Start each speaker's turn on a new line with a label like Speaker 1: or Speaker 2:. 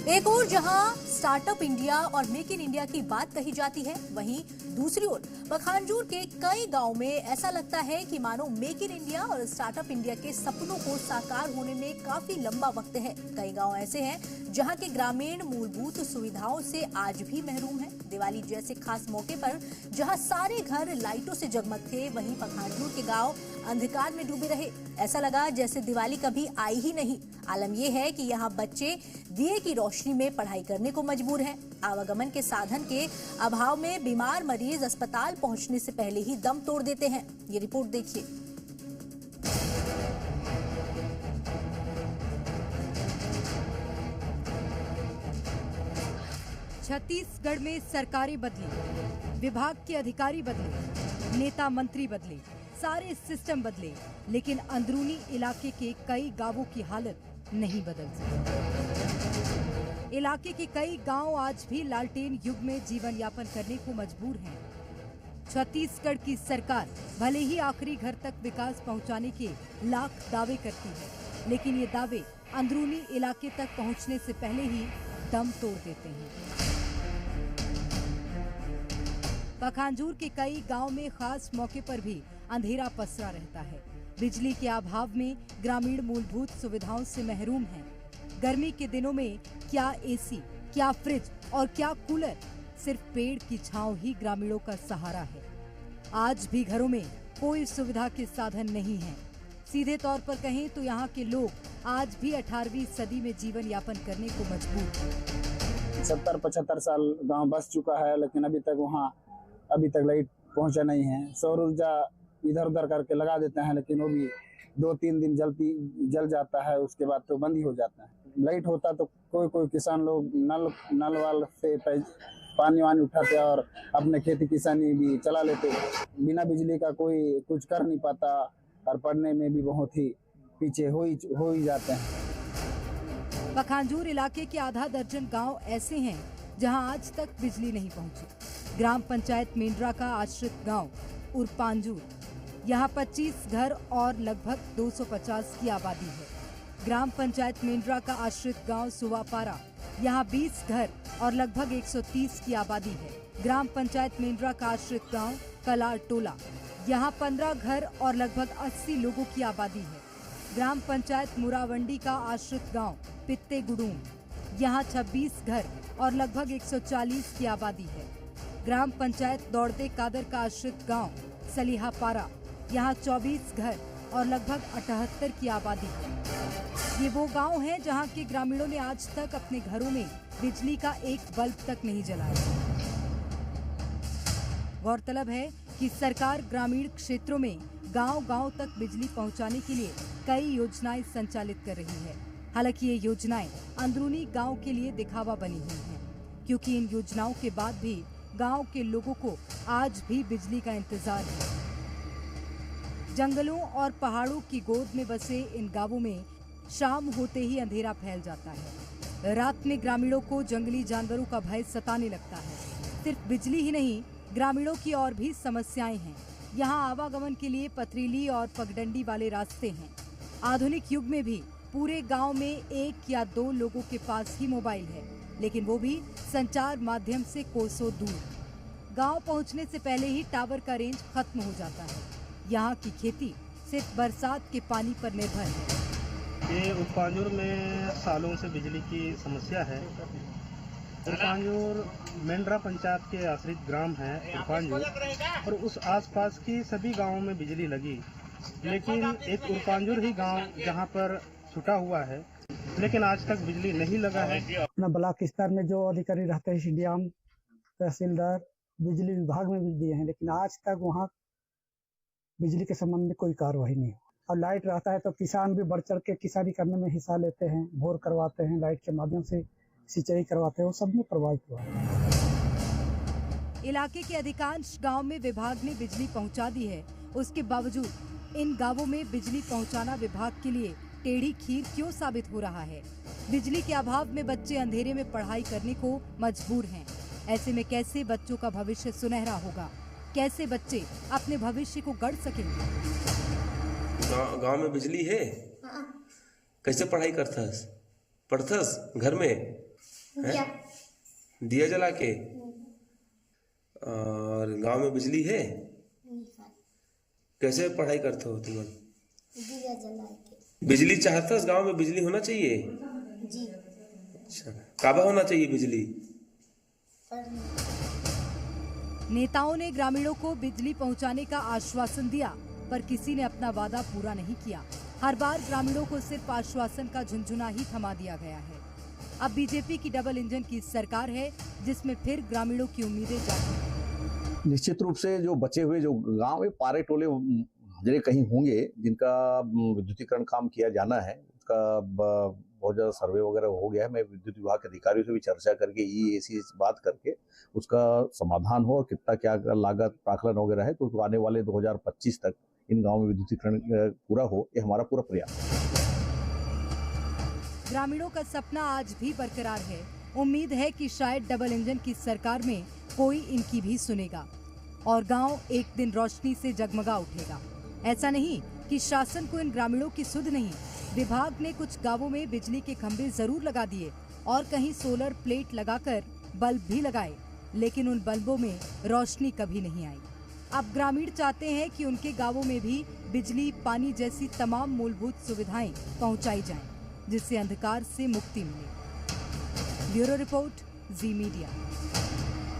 Speaker 1: एक ओर जहां startup India और मेक इन इंडिया की बात कही जाती है, वहीं दूसरी ओर पखांजूर के कई गांव में ऐसा लगता है कि मानो मेक इन इंडिया और स्टार्टअप इंडिया के सपनों को साकार होने में काफी लंबा वक्त है। कई गांव ऐसे हैं जहां के ग्रामीण मूलभूत सुविधाओं से आज भी महरूम हैं। दिवाली जैसे खास मौके पर जहां सारे घर लाइटों से जगमग थे, वहीं पखांजूर के गांव अंधकार में डूबे रहे। ऐसा लगा जैसे दिवाली कभी आई ही नहीं। आलम यह है कि यहाँ बच्चे दिए की रोशनी में पढ़ाई करने को मजबूर हैं। आवागमन के साधन के अभाव में बीमार मरीज अस्पताल पहुंचने से पहले ही दम तोड़ देते हैं। ये रिपोर्ट देखिए।
Speaker 2: छत्तीसगढ़ में सरकारें बदली, विभाग के अधिकारी बदले, नेता मंत्री बदले, सारे सिस्टम बदले, लेकिन अंदरूनी इलाके के कई गांवों की हालत नहीं बदल सकी। इलाके के कई गांव आज भी लालटेन युग में जीवन यापन करने को मजबूर हैं। छत्तीसगढ़ की सरकार भले ही आखिरी घर तक विकास पहुंचाने के लाख दावे करती है, लेकिन ये दावे अंदरूनी इलाके तक पहुंचने से पहले ही दम तोड़ देते हैं। पखांजूर के कई गांव में खास मौके पर भी अंधेरा पसरा रहता है। बिजली के अभाव में ग्रामीण मूलभूत सुविधाओं से महरूम हैं। गर्मी के दिनों में क्या एसी, क्या फ्रिज और क्या कूलर, सिर्फ पेड़ की छांव ही ग्रामीणों का सहारा है। आज भी घरों में कोई सुविधा के साधन नहीं है। सीधे तौर पर कहें तो यहाँ के लोग आज भी 18वीं सदी में जीवन यापन करने को मजबूर हैं।
Speaker 3: 70-75 साल गांव बस चुका है, लेकिन अभी तक लाइट पहुंचा नहीं है। सौर ऊर्जा इधर उधर करके लगा देते हैं, लेकिन वो भी 2-3 दिन जल जाता है, उसके बाद तो बंद ही हो जाता है। लाइट होता तो कोई किसान लोग नल वाल से पानी वानी उठाते और अपने खेती किसानी भी चला लेते। बिना बिजली का कोई कुछ कर नहीं पाता और पढ़ने में भी बहुत ही पीछे हो ही जाते हैं।
Speaker 2: पखांजूर इलाके के आधा दर्जन गांव ऐसे हैं जहां आज तक बिजली नहीं पहुंची। ग्राम पंचायत मेंढरा का आश्रित गांव उरपांजूर, यहाँ 25 घर और लगभग 250 की आबादी है। ग्राम पंचायत मेंढरा का आश्रित गांव सुवापारा, यहाँ 20 घर और लगभग 130 की आबादी है। ग्राम पंचायत मेंढरा का आश्रित गांव कलार टोला, यहाँ 15 घर और लगभग 80 लोगों की आबादी है। ग्राम पंचायत मुरावंडी का आश्रित गांव पित्ते गुडूम, यहाँ 26 घर और लगभग 140 की आबादी है। ग्राम पंचायत दौड़ते कादर का आश्रित गांव सलीहापारा, यहाँ 24 घर और लगभग 78 की आबादी है। ये वो गांव है जहां के ग्रामीणों ने आज तक अपने घरों में बिजली का एक बल्ब तक नहीं जलाया। गौरतलब है कि सरकार ग्रामीण क्षेत्रों में गांव-गांव तक बिजली पहुंचाने के लिए कई योजनाएं संचालित कर रही है। हालांकि ये योजनाएं अंदरूनी गांव के लिए दिखावा बनी हुई हैं, क्योंकि इन योजनाओं के बाद भी गांव के लोगों को आज भी बिजली का इंतजार है। जंगलों और पहाड़ों की गोद में बसे इन गांवों में शाम होते ही अंधेरा फैल जाता है। रात में ग्रामीणों को जंगली जानवरों का भय सताने लगता है। सिर्फ बिजली ही नहीं, ग्रामीणों की और भी समस्याएं हैं। यहाँ आवागमन के लिए पथरीली और पगडंडी वाले रास्ते हैं। आधुनिक युग में भी पूरे गांव में 1 या 2 लोगों के पास ही मोबाइल है, लेकिन वो भी संचार माध्यम से कोसों दूर। गांव पहुंचने से पहले ही टावर का रेंज खत्म हो जाता है। यहाँ की खेती सिर्फ बरसात के पानी पर निर्भर है।
Speaker 4: ये उरपांजूर में सालों से बिजली की समस्या है। उरपांजूर मेंढरा पंचायत के आश्रित ग्राम है उरपांजूर, और उस आसपास की सभी गांवों में बिजली लगी, लेकिन एक उरपांजूर ही गांव जहां पर छूटा हुआ है, लेकिन आज तक बिजली नहीं लगा है।
Speaker 5: अपना ब्लॉक स्तर में जो अधिकारी रहते हैं, सीडीएम, तहसीलदार, बिजली विभाग में भी दिए हैं, लेकिन आज तक वहाँ बिजली के संबंध में कोई कार्रवाई नहीं हो। और लाइट रहता है तो किसान भी बढ़ चढ़ के किसानी करने में हिस्सा लेते हैं, बोर करवाते हैं, लाइट के माध्यम से सिंचाई करवाते हैं, वो सब में प्रभावित हुआ है।
Speaker 2: इलाके के अधिकांश गांव में विभाग ने बिजली पहुंचा दी है, उसके बावजूद इन गांवों में बिजली पहुंचाना विभाग के लिए टेढ़ी खीर क्यों साबित हो रहा है? बिजली के अभाव में बच्चे अंधेरे में पढ़ाई करने को मजबूर हैं। ऐसे में कैसे बच्चों का भविष्य सुनहरा होगा? कैसे बच्चे अपने भविष्य को गढ़ सकेंगे?
Speaker 6: गांव में बिजली है, कैसे पढ़ाई करथस? पढ़थस घर में? हैं? दिया जला के। और गांव में बिजली है? कैसे पढ़ाई करते हो तुम?
Speaker 7: दिया जला के।
Speaker 6: बिजली चाहता है गांव में बिजली होना चाहिए?
Speaker 7: जी।
Speaker 6: अच्छा, काबा होना चाहिए बिजली?
Speaker 2: नेताओं ने ग्रामीणों को बिजली पहुंचाने का आश्वासन दिया, पर किसी ने अपना वादा पूरा नहीं किया। हर बार ग्रामीणों को सिर्फ आश्वासन का झुनझुना ही थमा दिया गया है। अब बीजेपी की डबल इंजन की सरकार है, जिसमें फिर ग्रामीणों की उम्मीदें जागी हैं।
Speaker 8: निश्चित रूप से जो बचे हुए जो गांव में पारे टोले हजरे कहीं होंगे जिनका विद्युतीकरण काम किया जाना है, उसका बहुत ज्यादा सर्वे वगैरह हो गया है। मैं विद्युत विभाग के अधिकारियों से भी चर्चा करके ऐसी बात करके उसका समाधान हो और कितना क्या लागत प्राकलन वगैरह है, तो आने वाले 2025 तक इन गाँव में विद्युतीकरण पूरा हो, ये हमारा पूरा प्रयास है।
Speaker 2: ग्रामीणों का सपना आज भी बरकरार है। उम्मीद है कि शायद डबल इंजन की सरकार में कोई इनकी भी सुनेगा और गांव एक दिन रोशनी से जगमगा उठेगा। ऐसा नहीं कि शासन को इन ग्रामीणों की सुध नहीं। विभाग ने कुछ गांवों में बिजली के खंभे जरूर लगा दिए और कहीं सोलर प्लेट लगाकर बल्ब भी लगाए, लेकिन उन बल्बों में रोशनी कभी नहीं आई। अब ग्रामीण चाहते हैं कि उनके गांवों में भी बिजली, पानी जैसी तमाम मूलभूत सुविधाएं पहुंचाई जाएं, जिससे अंधकार से मुक्ति मिले। ब्यूरो रिपोर्ट, जी मीडिया।